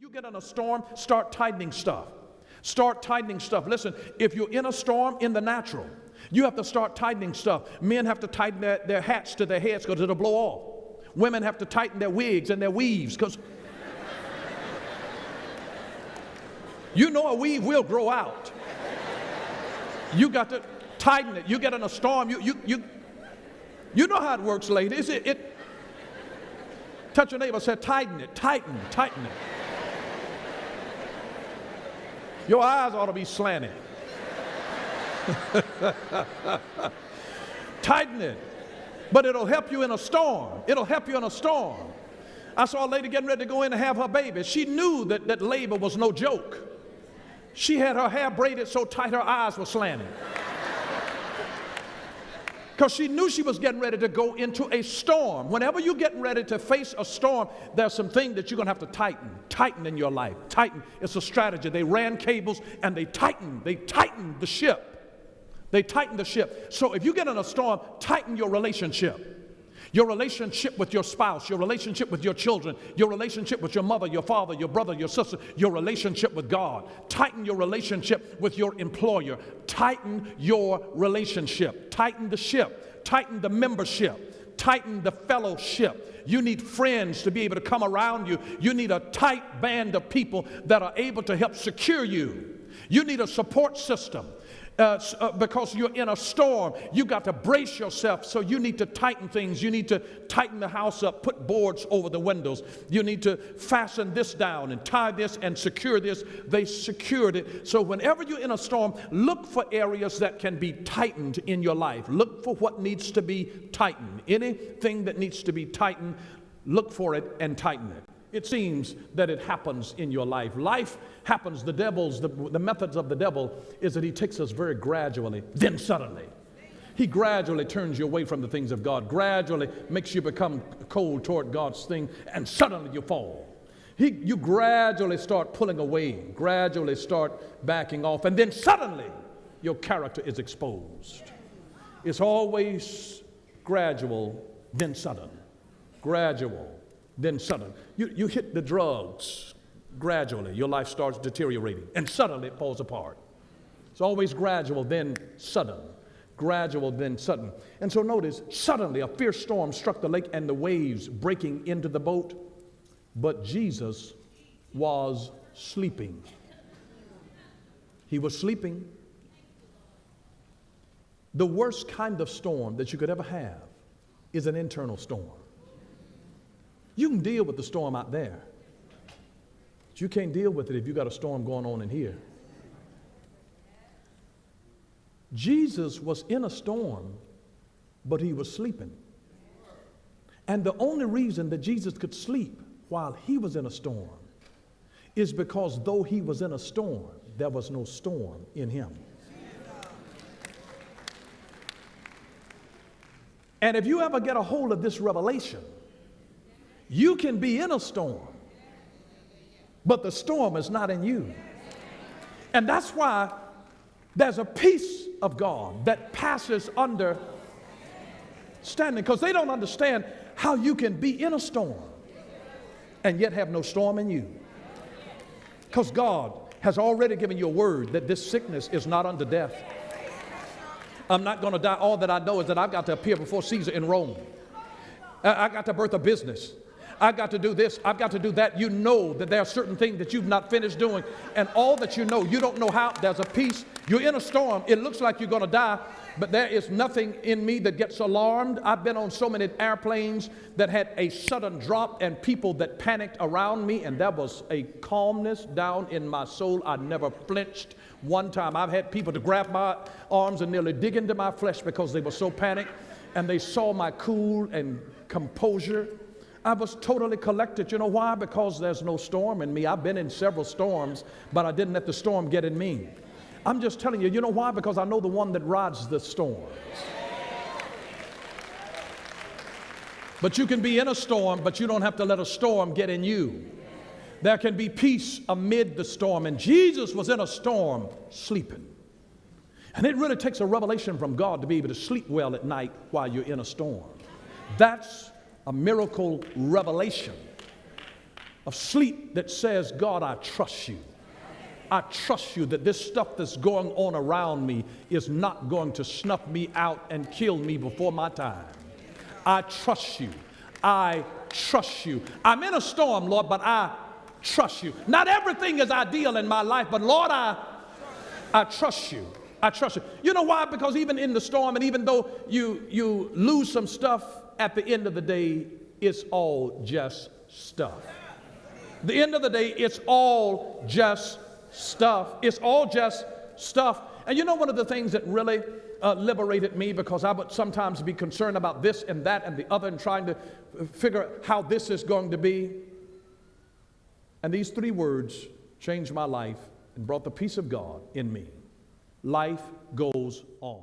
You get in a storm, start tightening stuff. Start tightening stuff. Listen, if you're in a storm in the natural, you have to start tightening stuff. Men have to tighten their hats to their heads because it'll blow off. Women have to tighten their wigs and their weaves because you know a weave will grow out. You got to tighten it. You get in a storm, you know how it works, ladies. Touch your neighbor, say tighten it, tighten it. Your eyes ought to be slanted. Tighten it. But it'll help you in a storm. It'll help you in a storm. I saw a lady getting ready to go in and have her baby. She knew that labor was no joke. She had her hair braided so tight her eyes were slanted. Because she knew she was getting ready to go into a storm. Whenever you're getting ready to face a storm, there's some things that you're going to have to tighten in your life. Tighten. It's a strategy. They ran cables and they tightened the ship. They tightened the ship. So if you get in a storm, tighten your relationship. Your relationship with your spouse, your relationship with your children, your relationship with your mother, your father, your brother, your sister, your relationship with God. Tighten your relationship with your employer. Tighten your relationship. Tighten the ship. Tighten the membership. Tighten the fellowship. You need friends to be able to come around you. You need a tight band of people that are able to help secure you. You need a support system. Because you're in a storm, you got to brace yourself, so you need to tighten things. You need to tighten the house up, put boards over the windows. You need to fasten this down and tie this and secure this. They secured it. So whenever you're in a storm, look for areas that can be tightened in your life. Look for what needs to be tightened. Anything that needs to be tightened, look for it and tighten it. It seems that it happens in your life. Life happens. The methods of the devil is that he takes us very gradually, then suddenly. He gradually turns you away from the things of God, gradually makes you become cold toward God's thing, and suddenly you fall. You gradually start pulling away, gradually start backing off, and then suddenly your character is exposed. It's always gradual, then sudden. Gradual. Then sudden. You hit the drugs gradually. Your life starts deteriorating. And suddenly it falls apart. It's always gradual, then sudden. Gradual, then sudden. And so notice, suddenly a fierce storm struck the lake and the waves breaking into the boat. But Jesus was sleeping. He was sleeping. The worst kind of storm that you could ever have is an internal storm. You can deal with the storm out there, but you can't deal with it if you got a storm going on in here. Jesus was in a storm, but he was sleeping. And the only reason that Jesus could sleep while he was in a storm is because though he was in a storm, there was no storm in him. And if you ever get a hold of this revelation, you can be in a storm, but the storm is not in you. And that's why there's a peace of God that passes understanding, because they don't understand how you can be in a storm and yet have no storm in you. Because God has already given you a word that this sickness is not unto death. I'm not going to die. All that I know is that I've got to appear before Caesar in Rome. I got to birth a business. I've got to do this, I've got to do that. You know that there are certain things that you've not finished doing, and all that you don't know how. There's a peace. You're in a storm. It looks like you're going to die, but there is nothing in me that gets alarmed. I've been on so many airplanes that had a sudden drop and people that panicked around me, and there was a calmness down in my soul. I never flinched one time. I've had people to grab my arms and nearly dig into my flesh because they were so panicked, and they saw my cool and composure. I was totally collected. You know why? Because there's no storm in me. I've been in several storms, but I didn't let the storm get in me. I'm just telling you, you know why? Because I know the one that rides the storms. But you can be in a storm, but you don't have to let a storm get in you. There can be peace amid the storm. And Jesus was in a storm sleeping. And it really takes a revelation from God to be able to sleep well at night while you're in a storm. That's a miracle revelation. of sleep that says, God, I trust you. I trust you that this stuff that's going on around me is not going to snuff me out and kill me before my time. I trust you. I trust you. I'm in a storm, Lord, but I trust you. Not everything is ideal in my life, but Lord, I trust you. I trust you. You know why? Because even in the storm, and even though you lose some stuff, at the end of the day, it's all just stuff. The end of the day, it's all just stuff. It's all just stuff. And you know one of the things that really liberated me, because I would sometimes be concerned about this and that and the other and trying to figure out how this is going to be. And these 3 words changed my life and brought the peace of God in me. Life goes on.